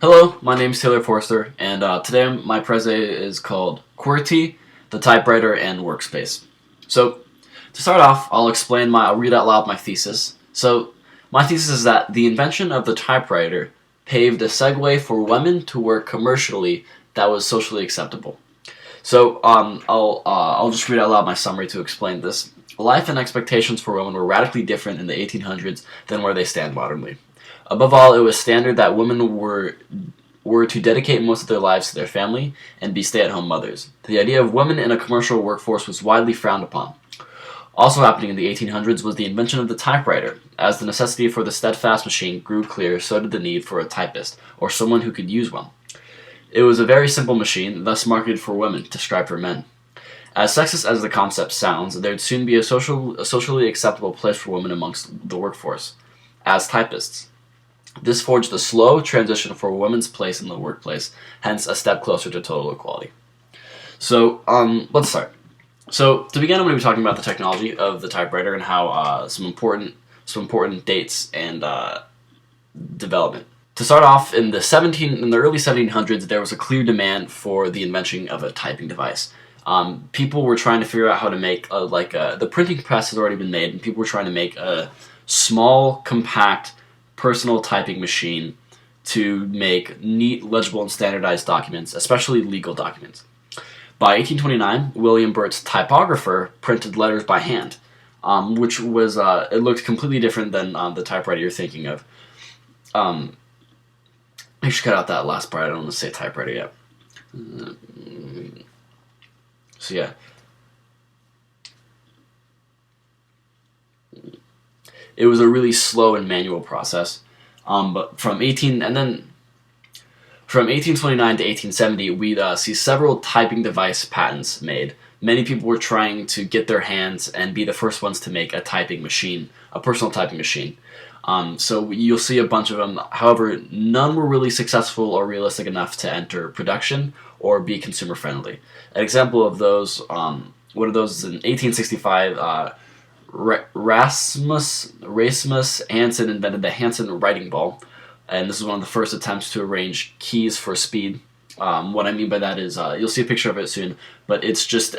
Hello, my name is Taylor Forster, and today my prese is called QWERTY, the typewriter and workspace. So, to start off, I'll read out loud my thesis. So, my thesis is that the invention of the typewriter paved a segue for women to work commercially that was socially acceptable. So, I'll just read out loud my summary to explain this. Life and expectations for women were radically different in the 1800s than where they stand modernly. Above all, it was standard that women were to dedicate most of their lives to their family and be stay-at-home mothers. The idea of women in a commercial workforce was widely frowned upon. Also happening in the 1800s was the invention of the typewriter. As the necessity for the steadfast machine grew clear, so did the need for a typist, or someone who could use one. It was a very simple machine, thus marketed for women to scribe for men. As sexist as the concept sounds, there'd soon be a socially acceptable place for women amongst the workforce, as typists. This forged a slow transition for a woman's place in the workplace, hence a step closer to total equality. So, let's start. So, to begin, I'm going to be talking about the technology of the typewriter and how some important dates and development. To start off, in the early 1700s, there was a clear demand for the invention of a typing device. People were trying to figure out how to make the printing press has already been made, and people were trying to make a small, compact, personal typing machine to make neat, legible, and standardized documents, especially legal documents. By 1829, William Burt's typographer printed letters by hand, which was it looked completely different than the typewriter you're thinking of. I should cut out that last part. I don't want to say typewriter yet. So yeah. It was a really slow and manual process. But from 1829 to 1870, we'd see several typing device patents made. Many people were trying to get their hands and be the first ones to make a typing machine, a personal typing machine. So you'll see a bunch of them. However, none were really successful or realistic enough to enter production or be consumer friendly. An example of those, one of those is in 1865. Rasmus Hansen invented the Hansen writing ball, and this is one of the first attempts to arrange keys for speed. What I mean by that is, you'll see a picture of it soon, but it's just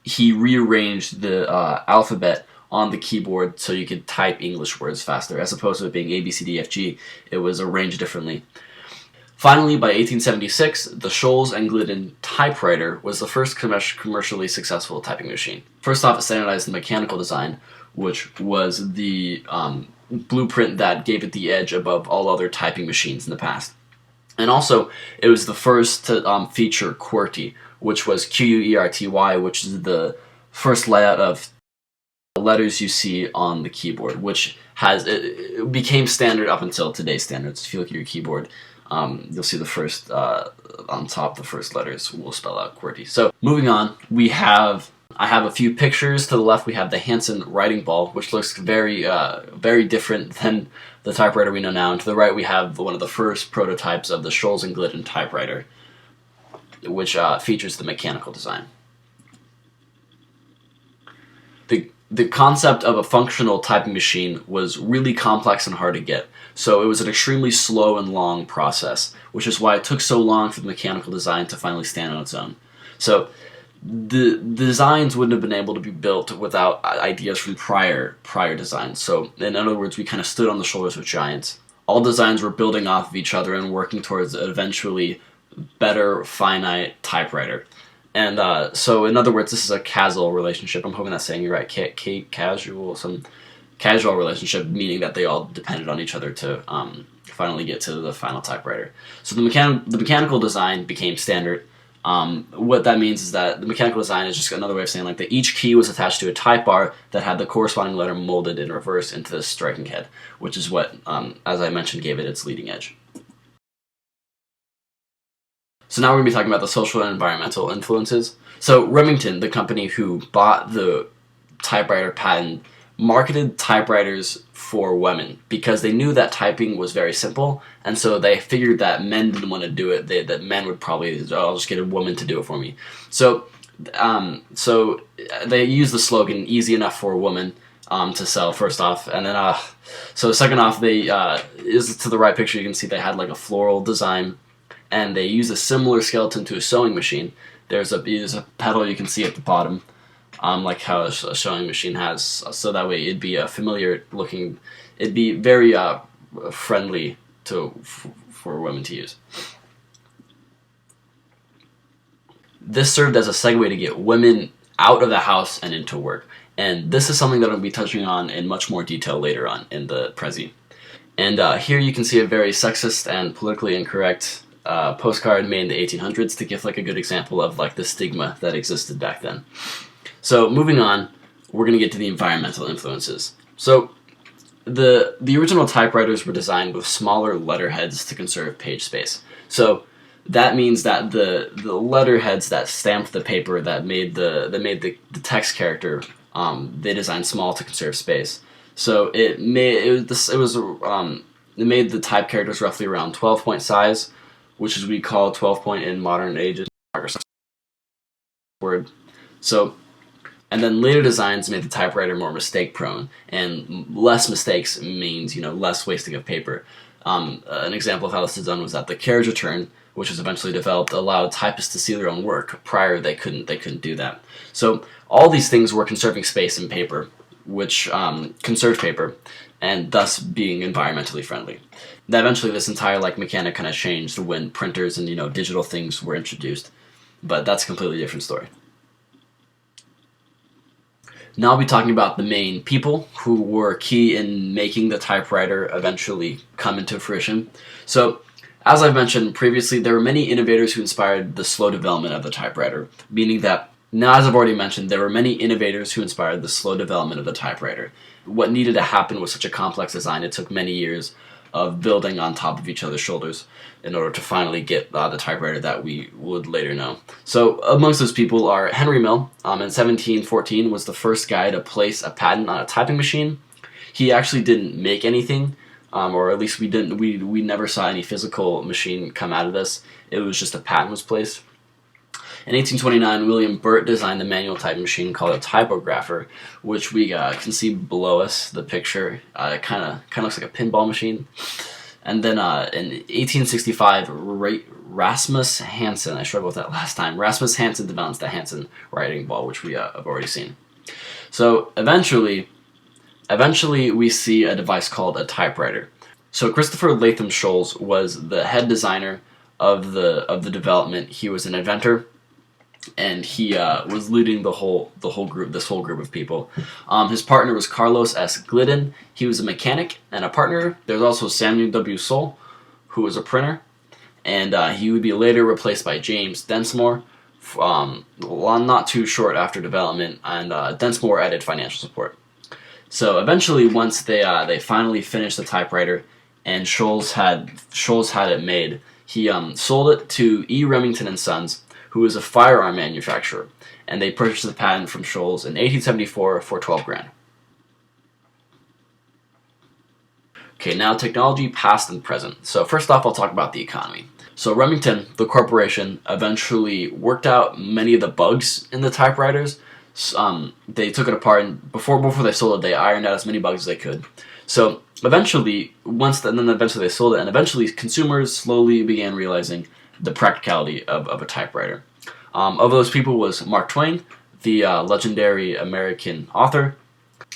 he rearranged the alphabet on the keyboard so you could type English words faster, as opposed to it being A, B, C, D, F, G. It was arranged differently. Finally, by 1876, the Scholes and Glidden typewriter was the first commercially successful typing machine. First off, it standardized the mechanical design, which was the blueprint that gave it the edge above all other typing machines in the past. And also, it was the first to feature QWERTY, which was QWERTY, which is the first layout of the letters you see on the keyboard, which it became standard up until today's standards. If you look at your keyboard, you'll see the first, on top, the first letters will spell out QWERTY. So, moving on, I have a few pictures. To the left, we have the Hansen writing ball, which looks very different than the typewriter we know now. And to the right, we have one of the first prototypes of the Scholes and Glidden typewriter, which features the mechanical design. The concept of a functional typing machine was really complex and hard to get, so it was an extremely slow and long process, which is why it took so long for the mechanical design to finally stand on its own. So the designs wouldn't have been able to be built without ideas from prior designs. So in other words, we kind of stood on the shoulders of giants. All designs were building off of each other and working towards an eventually better finite typewriter. And so, in other words, this is a causal relationship. I'm hoping that's saying you're right. Some casual relationship, meaning that they all depended on each other to finally get to the final typewriter. So the mechanical design became standard. What that means is that the mechanical design is just another way of saying like that each key was attached to a type bar that had the corresponding letter molded in reverse into the striking head, which is what, as I mentioned, gave it its leading edge. So now we're going to be talking about the social and environmental influences. So Remington, the company who bought the typewriter patent, marketed typewriters for women because they knew that typing was very simple, and so they figured that men didn't want to do it. That men would probably, I'll just get a woman to do it for me. So they used the slogan "easy enough for a woman," to sell first off, and then so second off, they is to the right picture you can see they had like a floral design, and they used a similar skeleton to a sewing machine. There's a pedal you can see at the bottom, like how a sewing machine has, so that way it'd be a familiar looking, it'd be very friendly for women to use. This served as a segue to get women out of the house and into work. And this is something that I'll be touching on in much more detail later on in the Prezi. And here you can see a very sexist and politically incorrect postcard made in the 1800s to give like a good example of like the stigma that existed back then. So moving on, we're going to get to the environmental influences. So the original typewriters were designed with smaller letterheads to conserve page space. So that means that the letterheads that stamped the paper that made the text character, they designed small to conserve space. So it made the type characters roughly around 12-point size, which is we call 12-point in modern ages word. So, and then later designs made the typewriter more mistake prone, and less mistakes means less wasting of paper. An example of how this is done was that the carriage return, which was eventually developed, allowed typists to see their own work. Prior, they couldn't do that. So all these things were conserving space in paper, which conserved paper, and thus being environmentally friendly. Now, eventually, this entire mechanic kind of changed when printers and digital things were introduced, but that's a completely different story. Now I'll be talking about the main people who were key in making the typewriter eventually come into fruition. So, as I've mentioned previously, there were many innovators who inspired the slow development of the typewriter, meaning that, now as I've already mentioned, there were many innovators who inspired the slow development of the typewriter. What needed to happen was such a complex design, it took many years of building on top of each other's shoulders in order to finally get the typewriter that we would later know. So amongst those people are Henry Mill. In 1714 was the first guy to place a patent on a typing machine. He actually didn't make anything, or at least we never saw any physical machine come out of this. It was just a patent was placed. In 1829, William Burt designed the manual typing machine called a typographer, which we can see below us, the picture. It kind of looks like a pinball machine. And then in 1865, Rasmus Hansen, I struggled with that last time, Rasmus Hansen developed the Hansen writing ball, which we have already seen. So eventually we see a device called a typewriter. So Christopher Latham Scholes was the head designer of the development. He was an inventor, and he was leading this whole group of people. His partner was Carlos S. Glidden. He was a mechanic and a partner. There's also Samuel W. Soule, who was a printer, and he would be later replaced by James Densmore, not too short after development, and Densmore added financial support. So eventually, once they finally finished the typewriter, and Scholes had it made, he sold it to E. Remington and Sons, who was a firearm manufacturer, and they purchased the patent from Scholes in 1874 for $12,000. Okay, now technology past and present. So first off, I'll talk about the economy. So Remington, the corporation, eventually worked out many of the bugs in the typewriters. They took it apart, and before they sold it, they ironed out as many bugs as they could. So eventually, eventually they sold it, and eventually consumers slowly began realizing the practicality of a typewriter. Of those people was Mark Twain, the legendary American author.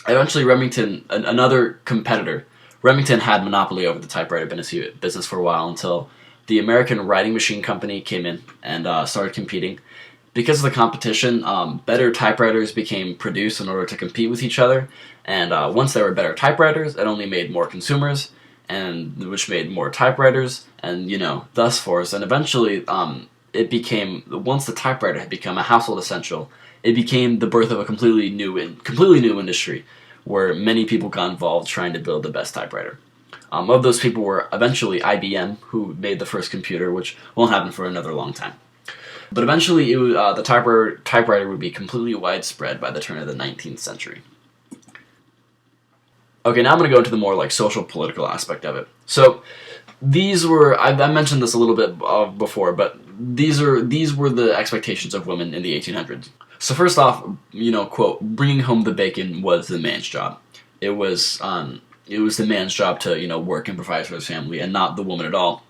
Eventually Remington, another competitor, Remington had monopoly over the typewriter business for a while until the American Writing Machine Company came in and started competing. Because of the competition, better typewriters became produced in order to compete with each other, and once there were better typewriters, it only made more consumers, and which made more typewriters, and thus forth. And eventually, it became, once the typewriter had become a household essential, it became the birth of a completely new industry, where many people got involved trying to build the best typewriter. Of those people were eventually IBM, who made the first computer, which won't happen for another long time. But eventually, the typewriter would be completely widespread by the turn of the 19th century. Okay, now I'm going to go into the more social political aspect of it. So these were, I mentioned this a little bit before, but these were the expectations of women in the 1800s. So first off, quote, bringing home the bacon was the man's job. It was the man's job to work and provide for his family, and not the woman at all,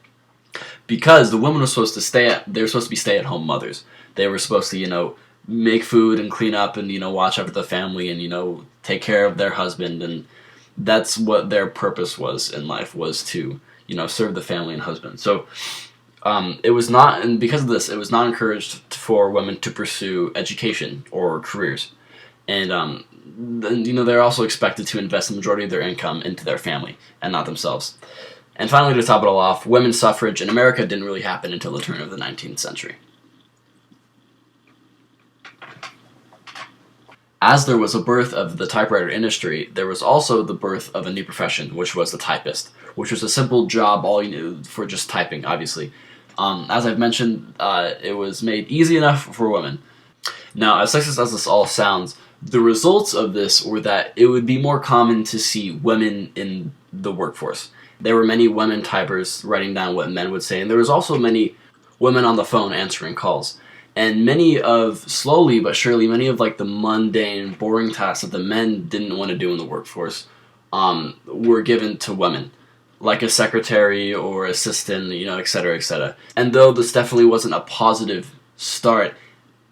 because the woman was supposed to they were supposed to be stay-at-home mothers. They were supposed to make food and clean up and watch after the family and take care of their husband, and that's what their purpose was in life, was to serve the family and husband. So it was not, and because of this, it was not encouraged for women to pursue education or careers. And then, they're also expected to invest the majority of their income into their family and not themselves. And finally, to top it all off, women's suffrage in America didn't really happen until the turn of the 19th century. As there was a birth of the typewriter industry, there was also the birth of a new profession, which was the typist, which was a simple job, all you knew for just typing, obviously. As I've mentioned, it was made easy enough for women. Now, as sexist as this all sounds, the results of this were that it would be more common to see women in the workforce. There were many women typers writing down what men would say, and there was also many women on the phone answering calls. And slowly but surely, many of like the mundane, boring tasks that the men didn't want to do in the workforce were given to women, like a secretary or assistant, et cetera, et cetera. And though this definitely wasn't a positive start,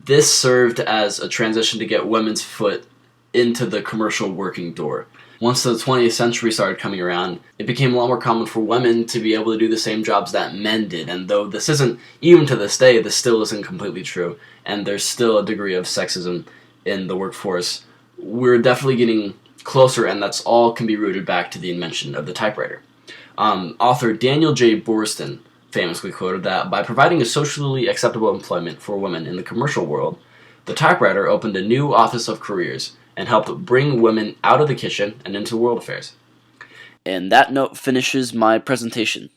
this served as a transition to get women's foot into the commercial working door. Once the 20th century started coming around, it became a lot more common for women to be able to do the same jobs that men did. And though this isn't, even to this day, this still isn't completely true, and there's still a degree of sexism in the workforce, we're definitely getting closer, and that's all can be rooted back to the invention of the typewriter. Author Daniel J. Boorstin famously quoted that by providing a socially acceptable employment for women in the commercial world, the typewriter opened a new office of careers and helped bring women out of the kitchen and into world affairs. And that note finishes my presentation.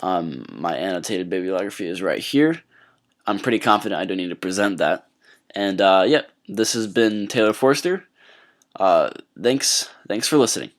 My annotated bibliography is right here. I'm pretty confident I don't need to present that. And this has been Taylor Forster. Thanks for listening.